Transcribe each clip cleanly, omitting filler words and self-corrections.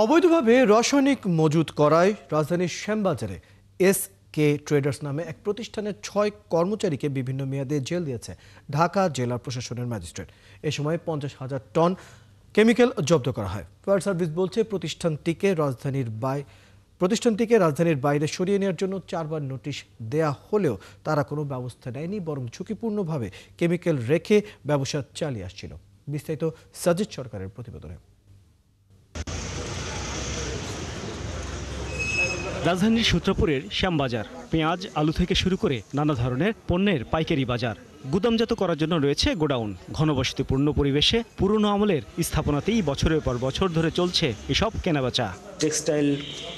অবৈধভাবে রাসায়নিক মজুত করায় রাজধানীর শ্যামবাজারে এসকে ট্রেডার্স নামে এক প্রতিষ্ঠানের ৬ কর্মচারীকে বিভিন্ন মেয়াদে জেল দিয়েছে ঢাকা জেলা প্রশাসনের ম্যাজিস্ট্রেট। এ সময় ৫০,০০০ টন কেমিক্যাল জব্দ করা হয়। ফায়ার সার্ভিস বলছে প্রতিষ্ঠানটিকে রাজধানীর বাইরে সরিয়ে নেওয়ার জন্য ৪বার নোটিশ দেয়া হলেও তারা কোনো ব্যবস্থা নেয়নি, বরং ঝুঁকিপূর্ণভাবে কেমিক্যাল রেখে ব্যবসা চালিয়ে আসছিল। বিস্তারিত সাজিদ সরকারের প্রতিবেদনে। রাজধানীর সূত্রপুরের শ্যামবাজার পেঁয়াজ, আলু থেকে শুরু করে নানা ধরনের পণ্যের পাইকারি বাজার। গুদামজাত করার জন্য রয়েছে গোডাউন। ঘনবসতিপূর্ণ পরিবেশে পুরনো আমলের স্থাপনাতেই বছরের পর বছর ধরে চলছে এসব কেনাবেচা। টেক্সটাইল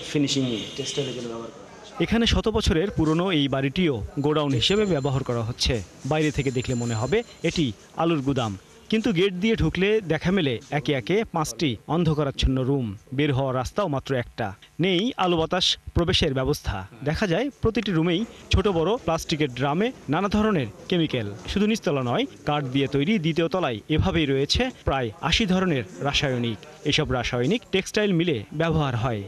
ফিনিশিং টেক্সটাইলের জন্য ব্যবহার করা। এখানে শত বছরের পুরনো এই বাড়িটিও গোডাউন হিসেবে ব্যবহার করা হচ্ছে। বাইরে থেকে দেখলে মনে হবে এটি আলুর গুদাম, কিন্তু গেট দিয়ে ঢুকলে দেখা মেলে একে একে 5টি অন্ধকারাচ্ছন্ন রুম। বের হওয়ার রাস্তাও মাত্র একটা। নেই আলো বাতাস প্রবেশের ব্যবস্থা। দেখা যায় প্রতিটি রুমেই ছোট বড় প্লাস্টিকের ড্রামে নানা ধরনের কেমিক্যাল। শুধু নিচতলা নয়, কাঠ দিয়ে তৈরি দ্বিতীয় তলায় এভাবেই রয়েছে প্রায় 80 ধরনের রাসায়নিক। এসব রাসায়নিক টেক্সটাইল মিলে ব্যবহার হয়।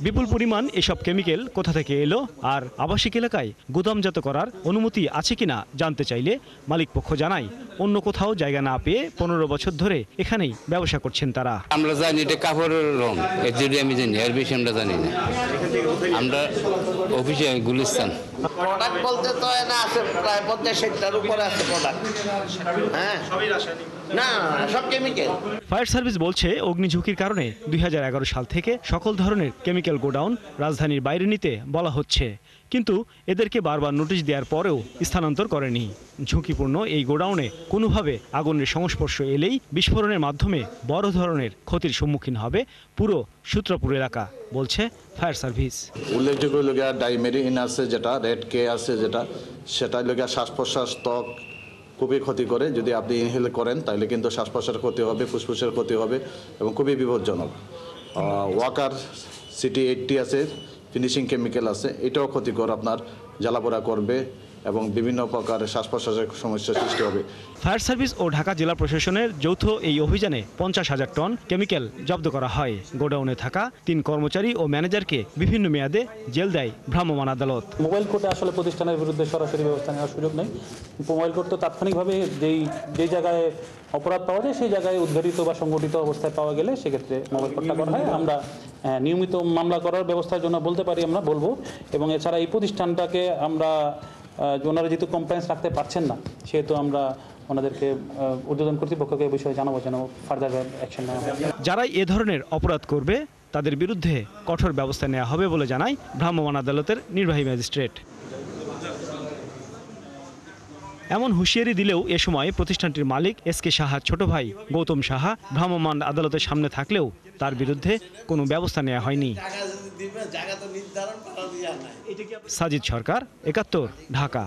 বিপুল পরিমাণ এসব কেমিক্যাল কোথা থেকে এলো আর আবাসিক এলাকায় গুদামজাত করার অনুমতি আছে কিনা জানতে চাইলে মালিকপক্ষ জানায় অন্য কোথাও জায়গা না পেয়ে 15 বছর ধরে এখানেই ব্যবসা করছেন তারা। আমরা জানি এটা কাপড়ের রং, যদি আমি জানি এর বেশি আমরা জানি না। আমরা অফিসে গুলিস্তান প্রোডাক্ট বলতে তো না আছে প্রায় 50-60টার উপরে আছে প্রোডাক্ট। হ্যাঁ, সবই রাসায়নিক না, সব কেমিক্যাল। ফায়ার সার্ভিস বলছে অগ্নিঝুঁকির কারণে 2011 সাল থেকে সকল ধরনের কেমিক্যাল গোডাউন রাজধানীর বাইরে নিতে বলা হচ্ছে, কিন্তু এদেরকে বারবার নোটিশ দেওয়ার পরেও স্থানান্তর করেনি। ঝুঁকিপূর্ণ এই গোডাউনে কোনোভাবে আগুনের সংস্পর্শ এলেই বিস্ফোরণের মাধ্যমে বড় ধরনের ক্ষতির সম্মুখীন হবে পুরো সূত্রপুর এলাকা, বলছে ফায়ার সার্ভিস। উল্লেখযোগ্য লোকের ডাইমেরিন আছে, যেটা রেড কে আছে, সেটা লোকের শ্বাস প্রশ্বাস ত্বক খুবই ক্ষতি করে। যদি আপনি ইনহেল করেন তাহলে কিন্তু শ্বাস প্রশ্বাসের ক্ষতি হবে, ফুসফুসের ক্ষতি হবে এবং খুবই বিপজ্জনক। ওয়াকার সিটি 80 আছে, ফিনিশিং কেমিক্যাল আছে, এটাও ক্ষতিকর, আপনার জ্বালাপোড়া করবে এবং বিভিন্ন প্রকারের শ্বাস প্রশ্বাসের সমস্যার সৃষ্টি হবে। ফায়ার সার্ভিস ও ঢাকা জেলা প্রশাসনের যৌথ এই অভিযানে 50,000 টন কেমিক্যাল জব্দ করা হয়। গোডাউনে থাকা 3 কর্মচারী ও ম্যানেজারকে বিভিন্ন মেয়াদে জেল দেয় ভ্রাম্যমাণ আদালত। মোবাইল কোর্টে আসলে প্রতিষ্ঠানের বিরুদ্ধে সরাসরি ব্যবস্থা নেওয়ার সুযোগ নেই। মোবাইল কোর্ট তো তাৎক্ষণিকভাবে যেই জায়গায় অপরাধ পাওয়া যায় সেই জায়গায় উদ্ঘাটিত বা সংগঠিত অবস্থায় পাওয়া গেলে সেক্ষেত্রে মোবাইল কোর্টটা করা হয়। আমরা নিয়মিত মামলা করার ব্যবস্থার জন্য বলতে পারি, আমরা বলবো। এবং এছাড়া এই প্রতিষ্ঠানটাকে আমরা ওনারা যেহেতু কমপ্লেন্স রাখতে পারছেন না, সেহেতু আমরা ওনাদেরকে ঊর্ধ্বতন কর্তৃপক্ষকে এই বিষয়ে জানাবো যেন ফার্দার অ্যাকশন নেওয়া হয়। যারা এ ধরনের অপরাধ করবে তাদের বিরুদ্ধে কঠোর ব্যবস্থা নেওয়া হবে বলে জানায় ভ্রাম্যমাণ আদালতের নির্বাহী ম্যাজিস্ট্রেট। এমন হুঁশিয়ারি দিলেও এ সময় প্রতিষ্ঠানটির মালিক এসকে সাহার ছোট ভাই গৌতম সাহা ভ্রাম্যমাণ আদালতের সামনে থাকলেও তার বিরুদ্ধে কোনো ব্যবস্থা নেওয়া হয়নি। সাজিদ সরকার, 71, ঢাকা।